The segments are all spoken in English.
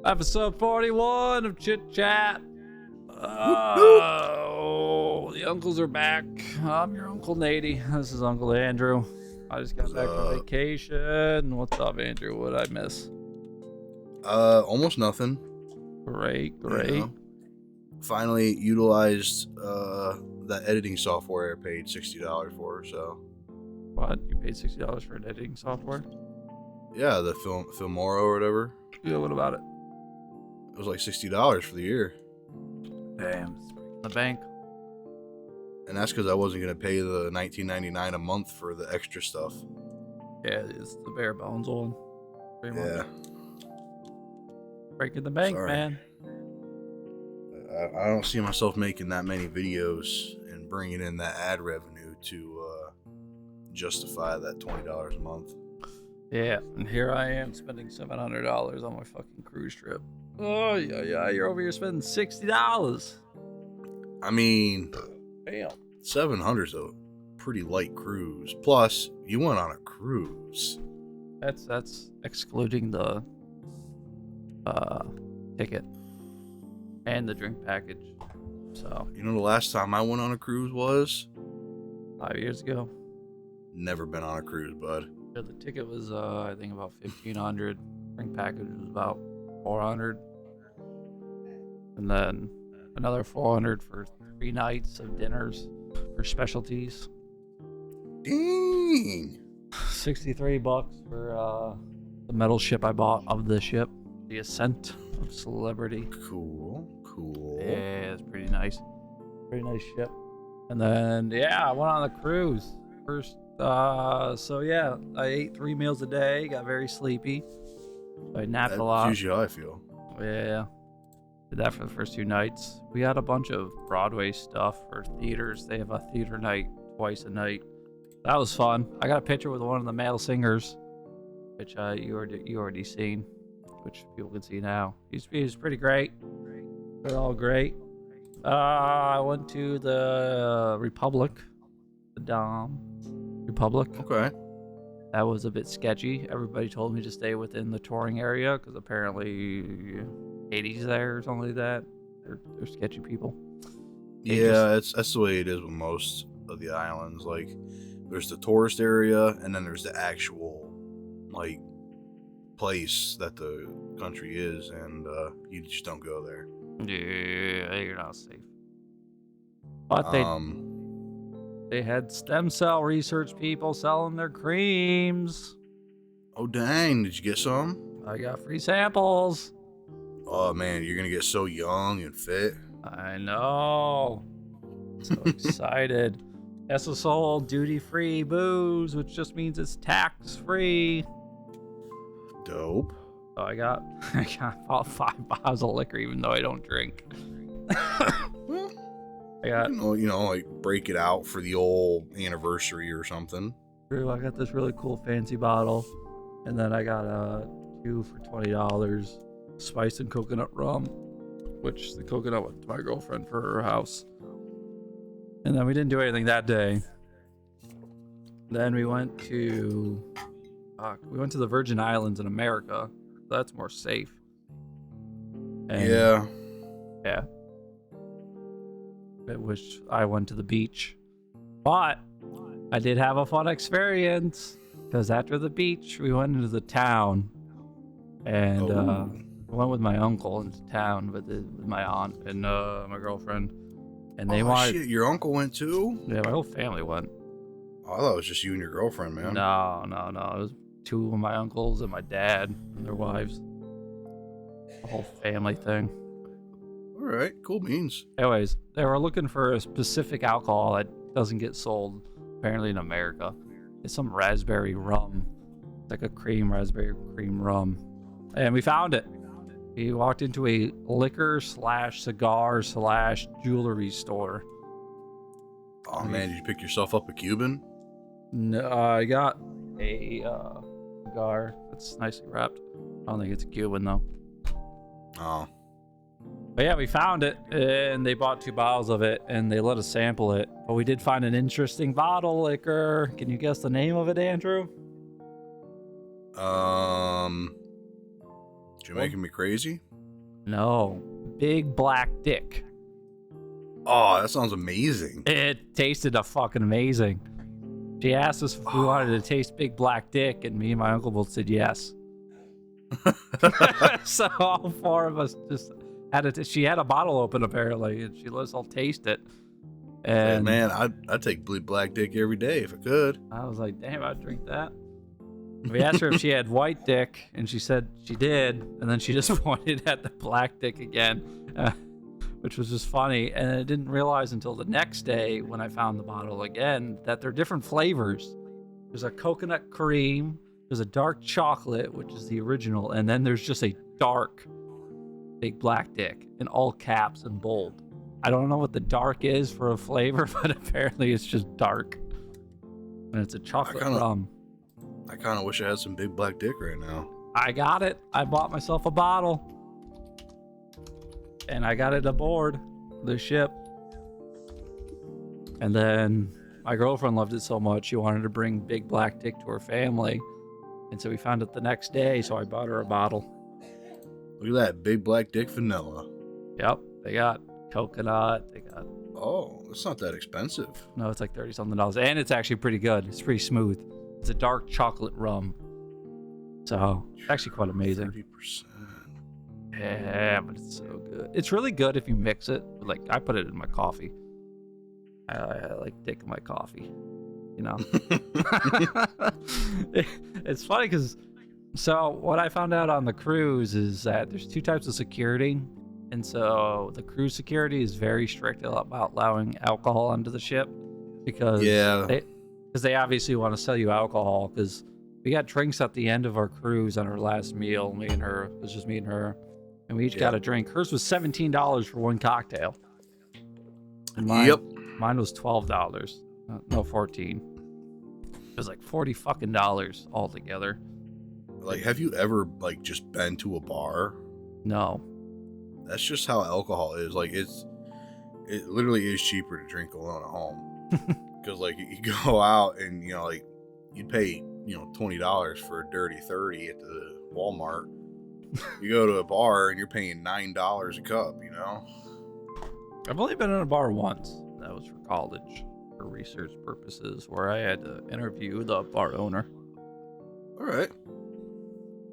Episode 41 of Chit Chat. Oh, the uncles are back. I'm your Uncle Natty. This is Uncle Andrew. I just got back from vacation. What's up, Andrew? What'd I miss? Almost nothing. Great. You know, finally utilized that editing software I paid $60 for. So. What? You paid $60 for an editing software? Yeah, the Filmora or whatever. Yeah, what about it? It was like $60 for the year. Damn, it's breaking the bank. And that's because I wasn't gonna pay the $19.99 a month for the extra stuff. Yeah, it's the bare bones one. Pretty much. Yeah. Breaking the bank, Sorry. man. I don't see myself making that many videos and bringing in that ad revenue to justify that $20 a month. Yeah, and here I am spending $700 on my fucking cruise trip. Oh, yeah, you're over here spending $60. I mean, Damn. 700's a pretty light cruise. Plus, you went on a cruise. That's excluding the ticket and the drink package. So, You know the last time I went on a cruise was? 5 years ago. Never been on a cruise, bud. Yeah, the ticket was I think about $1,500. Drink package was about $400. And then another $400 for 3 nights of dinners for specialties. Dang. $63 for the metal ship I bought of the ship, the Ascent of Celebrity. Cool. Yeah, it's pretty nice. Pretty nice ship. And then I went on the cruise first. So yeah, I ate 3 meals a day. Got very sleepy. I napped a lot. That's usually how I feel. Yeah. Did that for the first 2 nights. We had a bunch of Broadway stuff for theaters. They have a theater night twice a night. That was fun. I got a picture with one of the male singers, which you already seen, which people can see now. He's pretty great. They're all great. I went to the Republic, the Dom Republic. Okay. That was a bit sketchy. Everybody told me to stay within the touring area because apparently Hades there or something like that. They're sketchy people. Yeah, that's the way it is with most of the islands. Like, there's the tourist area, and then there's the actual, like, place that the country is, and you just don't go there. Yeah, you're not safe. But they had stem cell research people selling their creams. Oh, dang. Did you get some? I got free samples. Oh, man, you're going to get so young and fit. I know. So excited. SSL duty-free booze, which just means it's tax-free. Dope. So I got about 5 bottles of liquor, even though I don't drink. Well, I got like break it out for the old anniversary or something. I got this really cool fancy bottle, and then I got 2 for $20, spiced and coconut rum, which the coconut went to my girlfriend for her house. And then we didn't do anything that day. Then we went to the Virgin Islands in America. That's more safe. And Yeah. Which I went to the beach. But I did have a fun experience because after the beach, we went into the town. And I went with my uncle into town with my aunt and my girlfriend. And they wanted. Shit, your uncle went too? Yeah, my whole family went. Oh, I thought it was just you and your girlfriend, man. No. It was 2 of my uncles and my dad and their wives. A whole family thing. All right, cool beans. Anyways, they were looking for a specific alcohol that doesn't get sold, apparently in America. It's some raspberry rum. It's like a raspberry cream rum. And we found it. We walked into a liquor/cigar/jewelry store. Oh, man, did you pick yourself up a Cuban? No, I got a cigar that's nicely wrapped. I don't think it's a Cuban, though. Oh. But yeah, we found it, and they bought 2 bottles of it, and they let us sample it. But we did find an interesting bottle liquor. Can you guess the name of it, Andrew? You're making me crazy? No, big black dick. Oh, that sounds amazing. It tasted fucking amazing. She asked us if we wanted to taste big black dick, and me and my uncle both said yes. So all four of us just had it. She had a bottle open apparently, and she let us all taste it. And man, I'd take black dick every day if I could. I was like, damn, I'd drink that. We asked her if she had white dick, and she said she did, and then she just pointed at the black dick again, which was just funny. And I didn't realize until the next day when I found the bottle again that they're different flavors. There's a coconut cream, there's a dark chocolate, which is the original, and then there's just a dark big black dick in all caps and bold. I don't know what the dark is for a flavor, but apparently it's just dark. And it's a chocolate rum. I kind of wish I had some big black dick right now. I got it. I bought myself a bottle. And I got it aboard the ship. And then my girlfriend loved it so much, she wanted to bring big black dick to her family. And so we found it the next day, so I bought her a bottle. Look at that, big black dick vanilla. Yep, they got coconut, they got... Oh, it's not that expensive. No, it's like $30-something. And it's actually pretty good. It's pretty smooth. It's a dark chocolate rum. So, it's actually quite amazing. 30%. Yeah, but it's so good. It's really good if you mix it. Like, I put it in my coffee. I like dick in my coffee. You know? It's funny because... So, what I found out on the cruise is that there's two types of security. And so, the cruise security is very strict about allowing alcohol onto the ship. Because they obviously want to sell you alcohol. Because we got drinks at the end of our cruise on our last meal. Me and her. It was just me and her. And we each got a drink. Hers was $17 for one cocktail. And mine was $12. No, 14. It was like $40 fucking altogether. Like, have you ever, like, just been to a bar? No. That's just how alcohol is. Like, it literally is cheaper to drink alone at home. Because, like, you go out and, you know, like, you'd pay, you know, $20 for a dirty 30 at the Walmart. You go to a bar and you're paying $9 a cup, you know? I've only been in a bar once. That was for college, for research purposes, where I had to interview the bar owner. All right.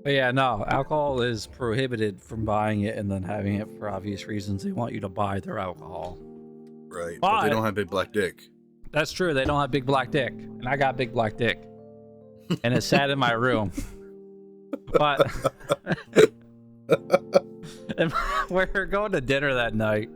But yeah, no, alcohol is prohibited from buying it and then having it for obvious reasons. They want you to buy their alcohol. Right, but they don't have big black dick. That's true. They don't have big black dick. And I got big black dick. And it sat in my room. But and we were going to dinner that night.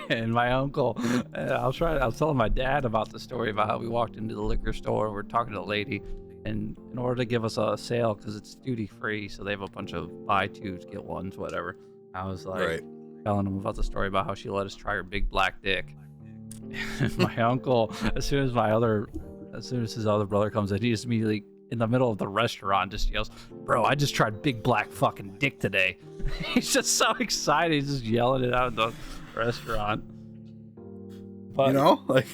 And my uncle, I was telling my dad about the story about how we walked into the liquor store and we're talking to the lady. And in order to give us a sale, because it's duty free, so they have a bunch of buy twos, get ones, whatever. I was like telling him about the story about how she let us try her big black dick. And my uncle, as soon as his other brother comes in, he just immediately, in the middle of the restaurant, just yells, "Bro, I just tried big black fucking dick today." He's just so excited. He's just yelling it out of the restaurant. But, you know, like...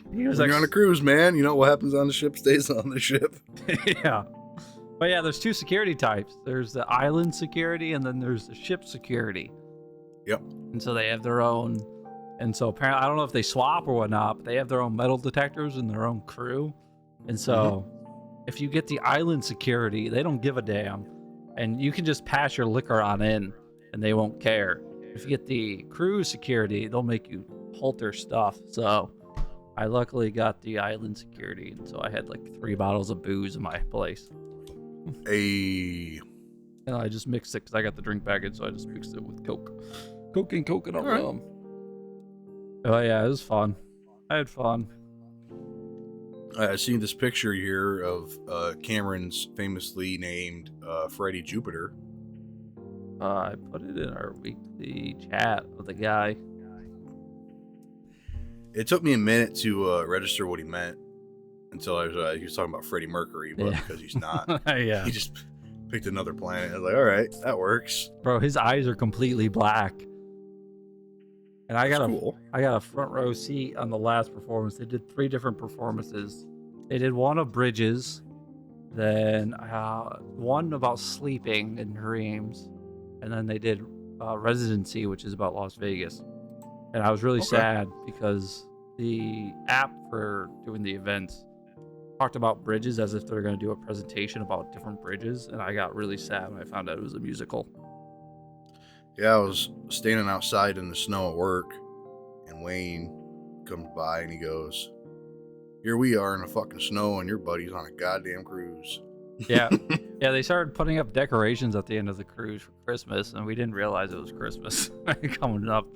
When you're on a cruise, man, you know what happens on the ship stays on the ship. Yeah. But yeah, there's two security types. There's the island security and then there's the ship security. Yep. And so they have their own. And so apparently, I don't know if they swap or whatnot, but they have their own metal detectors and their own crew. And so if you get the island security, they don't give a damn. And you can just pass your liquor on in and they won't care. If you get the cruise security, they'll make you hold their stuff. So I luckily got the island security, and so I had like 3 bottles of booze in my place. And I just mixed it because I got the drink package, so I just mixed it with Coke and coconut rum. Oh yeah, it was fun. I had fun. I seen this picture here of Cameron's famously named Freddy Jupiter. I put it in our weekly chat with the guy. It took me a minute to register what he meant until he was talking about Freddie Mercury, but because he's not, yeah, he just picked another planet. I was like, all right, that works. Bro, his eyes are completely black, and I got a front row seat on the last performance. They did 3 different performances. They did one of Bridges, then one about sleeping in dreams, and then they did Residency, which is about Las Vegas. And I was really sad because the app for doing the events talked about bridges as if they're going to do a presentation about different bridges, and I got really sad when I found out it was a musical. Yeah, I was standing outside in the snow at work, and Wayne comes by and he goes, "Here we are in the fucking snow, and your buddy's on a goddamn cruise." Yeah. Yeah, they started putting up decorations at the end of the cruise for Christmas, and we didn't realize it was Christmas coming up.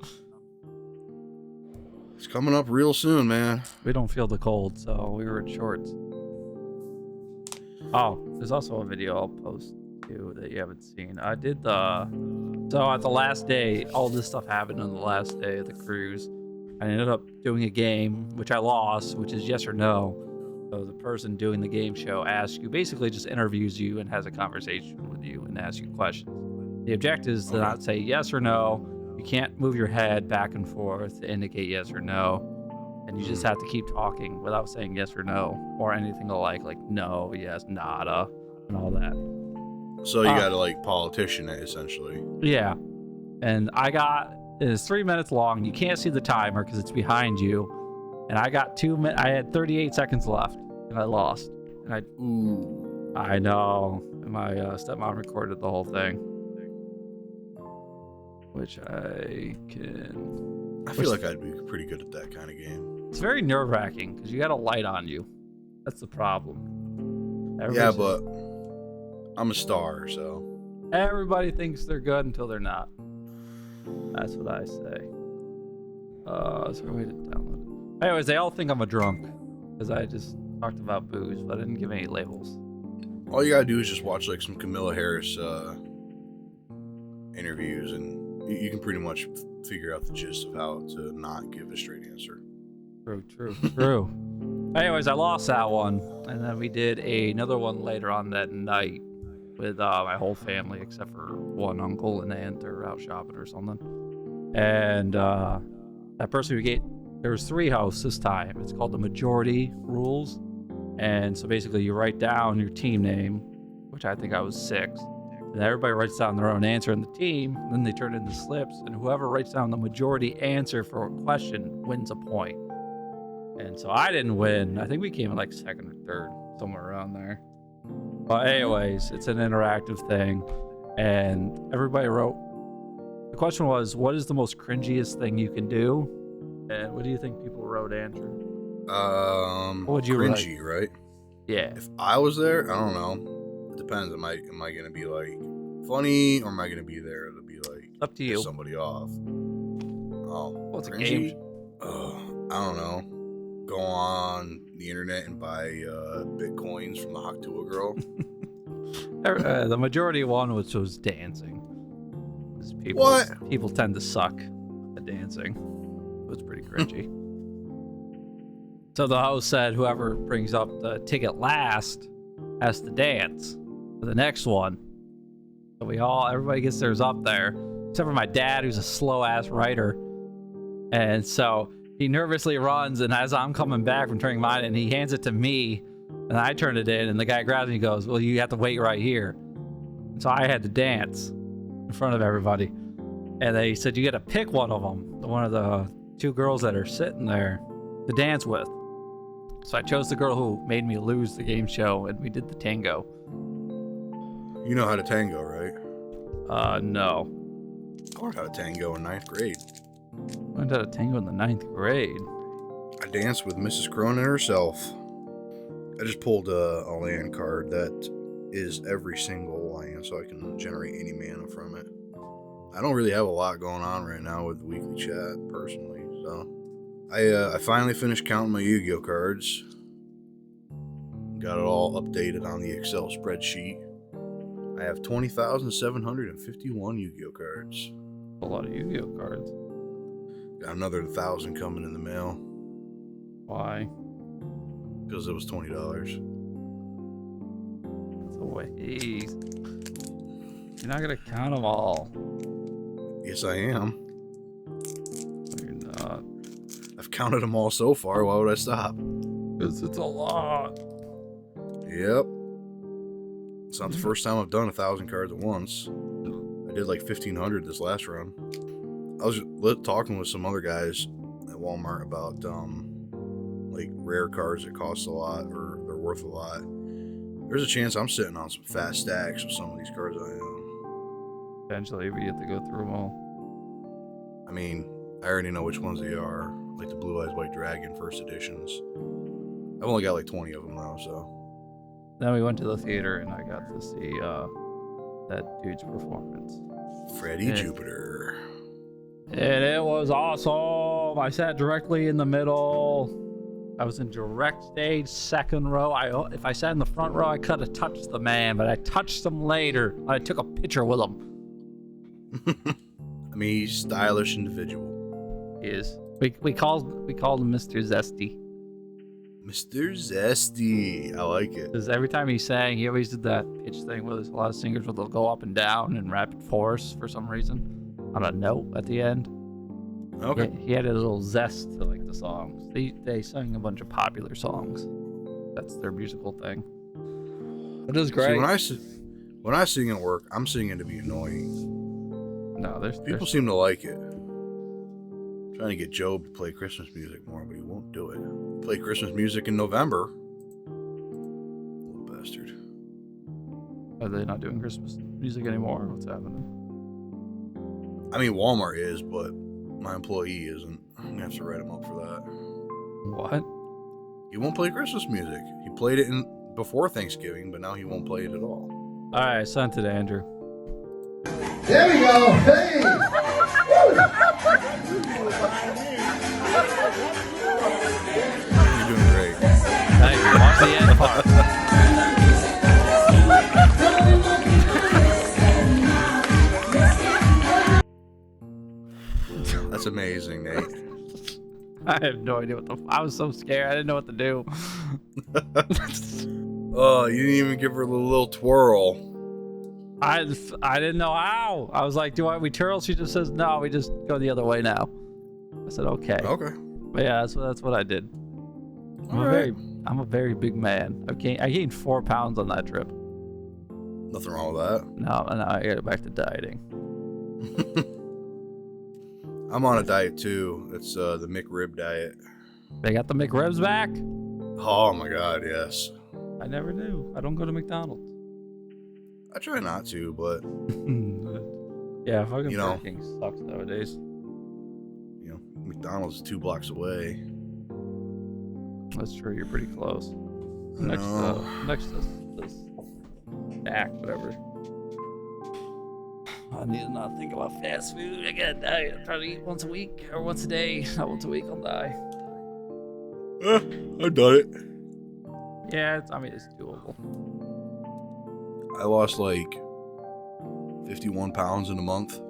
It's coming up real soon, man. We don't feel the cold, so we were in shorts. Oh, there's also a video I'll post too that you haven't seen. I did so at the last day, all this stuff happened on the last day of the cruise. I ended up doing a game, which I lost, which is yes or no. So the person doing the game show asks you, basically just interviews you and has a conversation with you and asks you questions. The objective is to not say yes or no. You can't move your head back and forth to indicate yes or no. And you just have to keep talking without saying yes or no or anything like no, yes, nada, and all that. So you gotta like politician it essentially. Yeah. And it is 3 minutes long. You can't see the timer because it's behind you. And I got 2 minutes. I had 38 seconds left, and I lost. And I know. And my stepmom recorded the whole thing, which I feel like I'd be pretty good at that kind of game. It's very nerve-wracking because you got a light on you. That's the problem. Yeah, but I'm a star, so everybody thinks they're good until they're not. That's what I say. Is there a way to download it? Anyways, they all think I'm a drunk because I just talked about booze, but I didn't give any labels. All you gotta do is just watch like some Camilla Harris interviews, and you can pretty much figure out the gist of how to not give a straight answer. True. Anyways, I lost that one, and then we did another one later on that night with my whole family except for one uncle and aunt. They're out shopping or something. And that person there was 3 hosts this time. It's called the majority rules. And so basically you write down your team name, which I think I was 6. And everybody writes down their own answer in the team. Then they turn it into slips. And whoever writes down the majority answer for a question wins a point. And so I didn't win. I think we came in like 2nd or 3rd, somewhere around there. But anyways, it's an interactive thing. And everybody wrote. The question was, what is the most cringiest thing you can do? And what do you think people wrote, Andrew? What would you cringy, right? Yeah. If I was there, I don't know. It depends. Am I gonna be like funny, or am I gonna be there to be like up to you? Somebody off. What's cringy? A game? I don't know. Go on the internet and buy bitcoins from the Haktua girl. The majority one was dancing. People tend to suck at dancing. It was pretty cringy. So the host said whoever brings up the ticket last has to dance for the next one. So everybody gets theirs up there, except for my dad, who's a slow ass writer. And so he nervously runs, and as I'm coming back from turning mine in, he hands it to me, and I turn it in, and the guy grabs me and goes, "Well, you have to wait right here." And so I had to dance in front of everybody. And they said you got to pick one of them, one of the 2 girls that are sitting there to dance with. So I chose the girl who made me lose the game show, and we did the tango. You know how to tango, right? No. I learned how to tango in 9th grade. Learned how to tango in the 9th grade. I danced with Mrs. Cronin herself. I just pulled a land card that is every single land, so I can generate any mana from it. I don't really have a lot going on right now with weekly chat, personally, so I finally finished counting my Yu-Gi-Oh cards. Got it all updated on the Excel spreadsheet. I have 20,751 Yu-Gi-Oh cards. A lot of Yu-Gi-Oh cards. Got another 1,000 coming in the mail. Why? Because it was $20. That's a waste. You're not gonna count them all. Yes, I am. No, you're not. I've counted them all so far. Why would I stop? Because it's a lot. Yep. It's not the first time I've done 1,000 cards at once. I did like 1,500 this last run. I was talking with some other guys at Walmart about like rare cards that cost a lot or they're worth a lot. There's a chance I'm sitting on some fat stacks with some of these cards I own. Eventually, we have to go through them all. I mean, I already know which ones they are, like the Blue Eyes White Dragon first editions. I've only got like 20 of them though, so. Then we went to the theater and I got to see that dude's performance. Freddie Jupiter. And it was awesome. I sat directly in the middle. I was in direct stage, second row. If I sat in the front row, I could have touched the man, but I touched him later. I took a picture with him. I mean, he's a stylish individual. He is. We called him Mr. Zesty. Mr. Zesty. I like it. Because every time he sang, he always did that pitch thing where there's a lot of singers where they'll go up and down in rapid force for some reason on a note at the end. Okay. He had a little zest to like the songs. They sang a bunch of popular songs. That's their musical thing. It is great. See, when I sing at work, I'm singing to be annoying. No, people seem to like it. I'm trying to get Job to play Christmas music more, but he won't do it. Play Christmas music in November. Little bastard. Are they not doing Christmas music anymore? What's happening? I mean, Walmart is, but my employee isn't. I'm gonna have to write him up for that. What? He won't play Christmas music. He played it before Thanksgiving, but now he won't play it at all. All right, I sent it to Andrew. There we go. Hey! You're doing great. Thank you. Watch the end part. That's amazing, Nate. I have no idea I was so scared. I didn't know what to do. Oh, you didn't even give her the little twirl. I didn't know how. I was like, we twirl? She just says, no, we just go the other way now. I said, okay. Okay. But yeah, that's what I did. I'm a very big man. I gained 4 pounds on that trip. Nothing wrong with that. No, I gotta go back to dieting. I'm on a diet too. It's the McRib diet. They got the McRibs back? Oh my god, yes. I never knew. I don't go to McDonald's. I try not to, but yeah, fucking Burger King sucks nowadays. You know, McDonald's is 2 blocks away. That's true. You're pretty close. Next to this stack, whatever. I need to not think about fast food. I gotta diet. I try to eat once a week or once a day. Not once a week, I'll die. I've done it. Yeah, it's doable. I lost like 51 pounds in a month.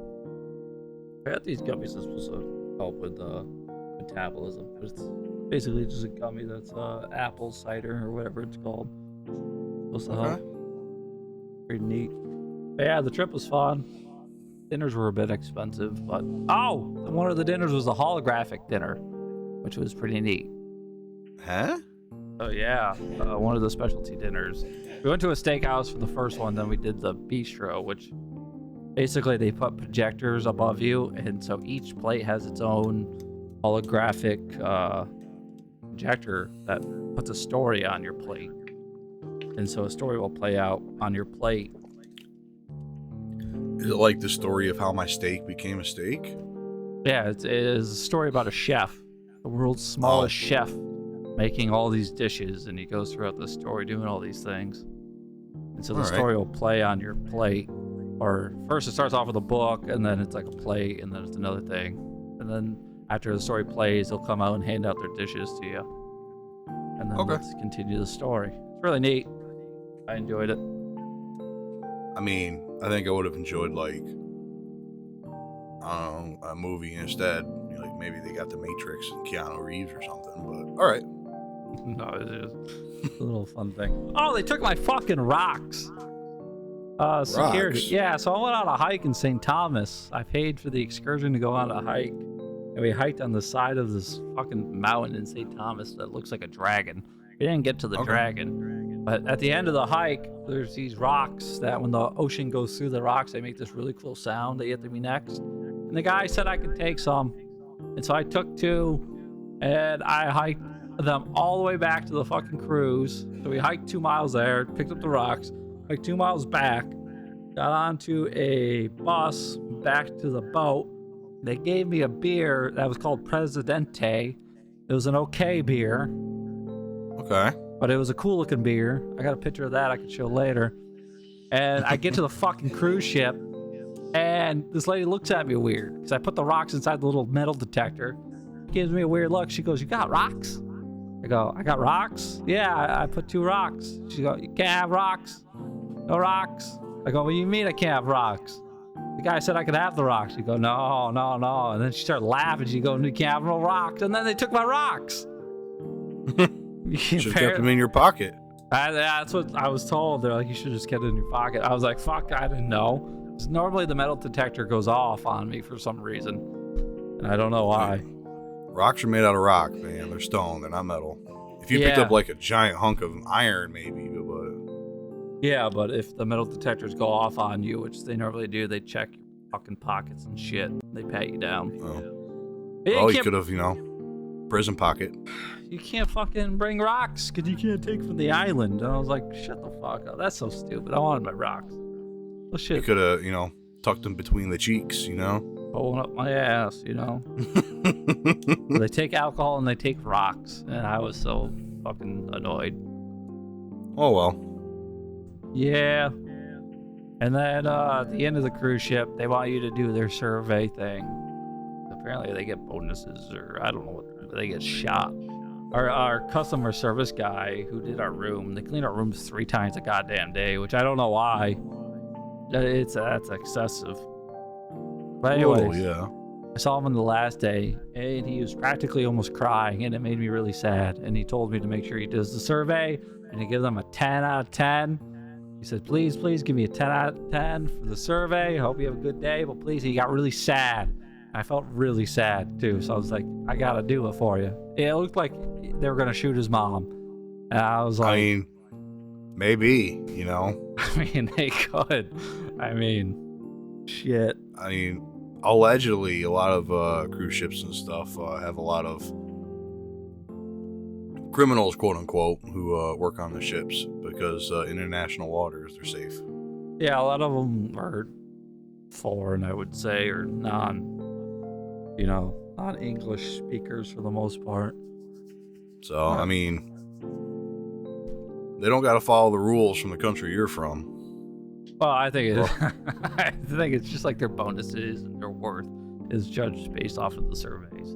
I got these gummies that's supposed to help with metabolism. It's basically just a gummy that's apple cider or whatever it's called. Supposed to help. Pretty neat. But yeah, the trip was fun. Dinners were a bit expensive, but one of the dinners was a holographic dinner, which was pretty neat. Huh? Oh yeah, one of the specialty dinners. We went to a steakhouse for the first one, then we did the bistro, which basically they put projectors above you, and so each plate has its own holographic projector that puts a story on your plate. And so a story will play out on your plate. Is it like the story of how my steak became a steak? Yeah, it is a story about a chef, the world's smallest chef, making all these dishes, and he goes throughout the story doing all these things. And so the story will play on your plate. Or first it starts off with a book, and then it's like a plate, and then it's another thing. And then after the story plays, they'll come out and hand out their dishes to you. And then let's continue the story. It's really neat. I enjoyed it. I mean, I think I would have enjoyed, like, I don't know, a movie instead. You know, like maybe they got The Matrix and Keanu Reeves or something, but alright. No, it's just a little fun thing. Oh, they took my fucking rocks. Security. Rocks? Yeah, so I went on a hike in St. Thomas. I paid for the excursion to go on a hike. And we hiked on the side of this fucking mountain in St. Thomas that looks like a dragon. We didn't get to the dragon. But at the end of the hike, there's these rocks that when the ocean goes through the rocks, they make this really cool sound that you have to be next. And the guy said I could take some. And so I took 2 and I hiked them all the way back to the fucking cruise. So we hiked 2 miles there, picked up the rocks, hiked 2 miles back, got onto a bus back to the boat. They gave me a beer that was called Presidente. It was an okay beer. Okay. But it was a cool looking beer. I got a picture of that I could show later. And I get to the fucking cruise ship, and this lady looks at me weird because I put the rocks inside the little metal detector. Gives me a weird look. She goes, "You got rocks?" I go, "I got rocks? Yeah, I put 2 rocks." She goes, "You can't have rocks. No rocks." I go, "What do you mean I can't have rocks? The guy said I could have the rocks." She go, "No, no, no." And then she started laughing. She goes, "You can't have no rocks." And then they took my rocks. Should have kept them in your pocket. That's what I was told. They're like, "You should have just kept it in your pocket." I was like, "Fuck, I didn't know." 'Cause normally the metal detector goes off on me for some reason, and I don't know why. Rocks are made out of rock, man. They're stone. They're not metal. If you picked up like a giant hunk of iron, maybe, but yeah, but if the metal detectors go off on you, which they normally do, they check your fucking pockets and shit. They pat you down. You could have, prison pocket. You can't fucking bring rocks because you can't take from the island. And I was like, shut the fuck up. That's so stupid. I wanted my rocks. Well, shit. You could have, tucked them between the cheeks, Pulling up my ass, They take alcohol and they take rocks. And I was so fucking annoyed. Oh, well. Yeah. And then at the end of the cruise ship, they want you to do their survey thing. Apparently they get bonuses, or I don't know what, they get shot. Our customer service guy who did our room, they cleaned our rooms 3 times a goddamn day, which I don't know why. That's excessive. But anyways, yeah. I saw him on the last day, and he was practically almost crying, and it made me really sad. And he told me to make sure he does the survey, and he gives them a 10 out of 10. He said, please give me a 10 out of 10 for the survey. I hope you have a good day, but please. He got really sad. I felt really sad, too. So I was like, I got to do it for you. It looked like they were going to shoot his mom. And I was like... I mean, maybe, I mean, they could. I mean, shit. I mean, allegedly, a lot of cruise ships and stuff have a lot of criminals, quote unquote, who work on the ships because international waters, they're safe. Yeah, a lot of them are foreign, I would say, or non-English speakers for the most part. So, I mean, they don't got to follow the rules from the country you're from. Well, I think I think it's just like their bonuses and their worth is judged based off of the surveys.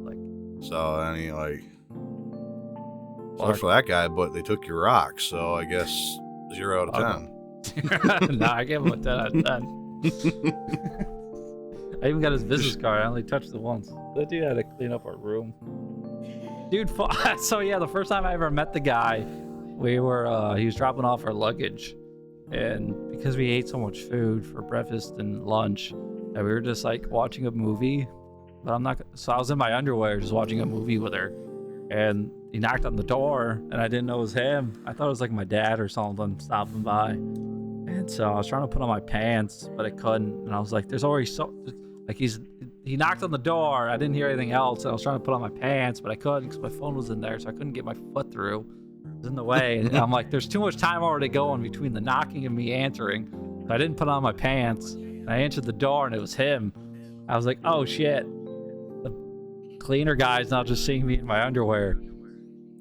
So, I mean, sorry for that guy, but they took your rocks, so I guess 0 out of 10. No, I gave him a 10 out of 10. I even got his business card. I only touched it once. That dude had to clean up our room. Dude, so yeah, the first time I ever met the guy, he was dropping off our luggage. And because we ate so much food for breakfast and lunch, and we were just watching a movie. But so I was in my underwear just watching a movie with her. And he knocked on the door, and I didn't know it was him. I thought it was my dad or something stopping by. And so I was trying to put on my pants, but I couldn't. And I was like, there's already he knocked on the door. I didn't hear anything else. And I was trying to put on my pants, but I couldn't because my phone was in there, so I couldn't get my foot through. It was in the way. And I'm like, there's too much time already going between the knocking and me answering. So I didn't put on my pants. And I answered the door, and it was him. I was like, oh, shit. The cleaner guy's not just seeing me in my underwear.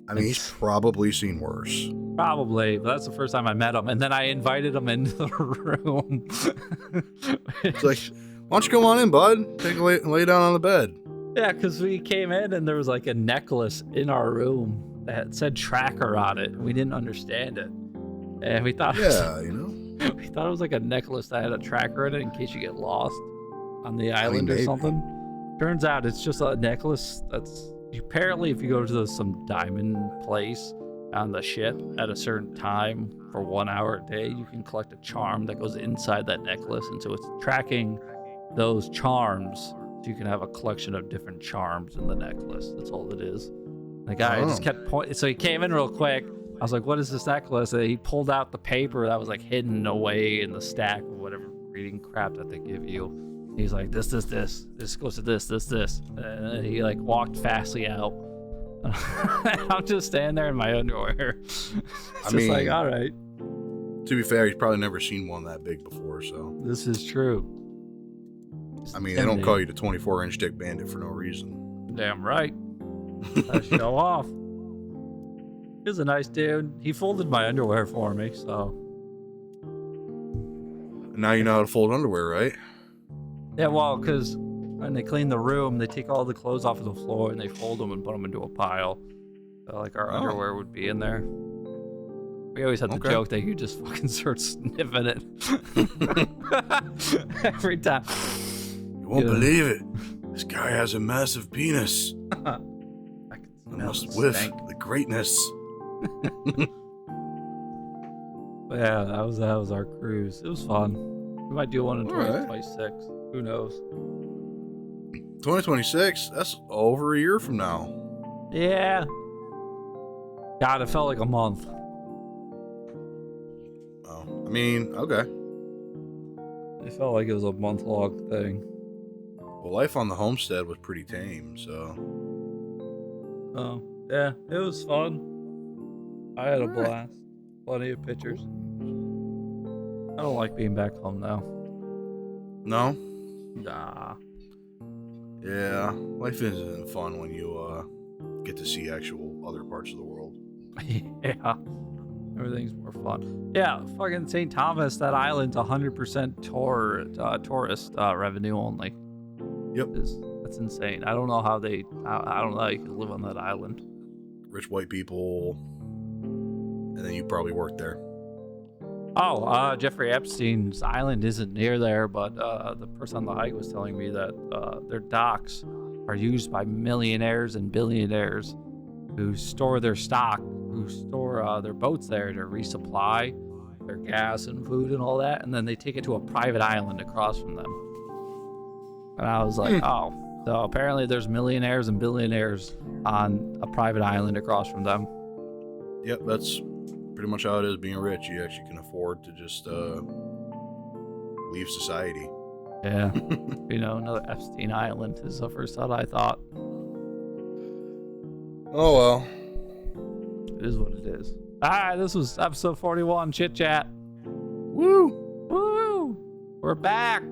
I mean, he's probably seen worse. Probably, but that's the first time I met him. And then I invited him into the room. It's like, why don't you come on in, bud? Lay down on the bed. Yeah, because we came in and there was a necklace in our room that said tracker on it. We didn't understand it. And we thought we thought it was a necklace that had a tracker in it in case you get lost on the island or something. Turns out it's just a necklace that's apparently if you go to some diamond place on the ship at a certain time for 1 hour a day, you can collect a charm that goes inside that necklace. And so it's tracking those charms so you can have a collection of different charms in the necklace. That's all it is. The guy just kept pointing. So he came in real quick, I was like, what is this necklace? And he pulled out the paper that was like hidden away in the stack of whatever reading crap that they give you. He's like, this goes to this. And then he like walked fastly out. I'm just standing there in my underwear. It's just like, all right. To be fair, he's probably never seen one that big before, so. This is true. I mean, they don't call you the 24-inch dick bandit for no reason. Damn right. I show off. He's a nice dude. He folded my underwear for me, so. Now you know how to fold underwear, right? Yeah, well, because when they clean the room, they take all the clothes off of the floor and they fold them and put them into a pile. So, like, our underwear would be in there. We always had the joke that you just fucking start sniffing it. Every time. You won't believe it. This guy has a massive penis. I must whiff the greatness. But yeah, that was our cruise. It was fun. We might do one in 2026. Who knows? 2026? That's over a year from now. Yeah. God, it felt like a month. Oh, I mean, okay. It felt like it was a month-long thing. Well, life on the homestead was pretty tame, so. Oh, yeah, it was fun. I had a blast. Plenty of pictures. I don't like being back home now. No? Nah. Yeah, life isn't fun when you get to see actual other parts of the world. Yeah. Everything's more fun. Yeah, fucking St. Thomas, that island's 100% tourist revenue only. Yep. That's insane. I don't know how I don't know how you can live on that island. Rich white people, and then you probably worked there. Oh, Jeffrey Epstein's island isn't near there, but the person on the hike was telling me that their docks are used by millionaires and billionaires who store their stock, who store their boats there to resupply their gas and food and all that, and then they take it to a private island across from them. And I was like, oh, so apparently there's millionaires and billionaires on a private island across from them. Yep, that's pretty much how it is being rich. You actually can afford to just leave society. Yeah. Another Epstein Island is the first thought I thought. Oh, well. It is what it is. This was episode 41, Chit Chat. Woo! Woo! We're back!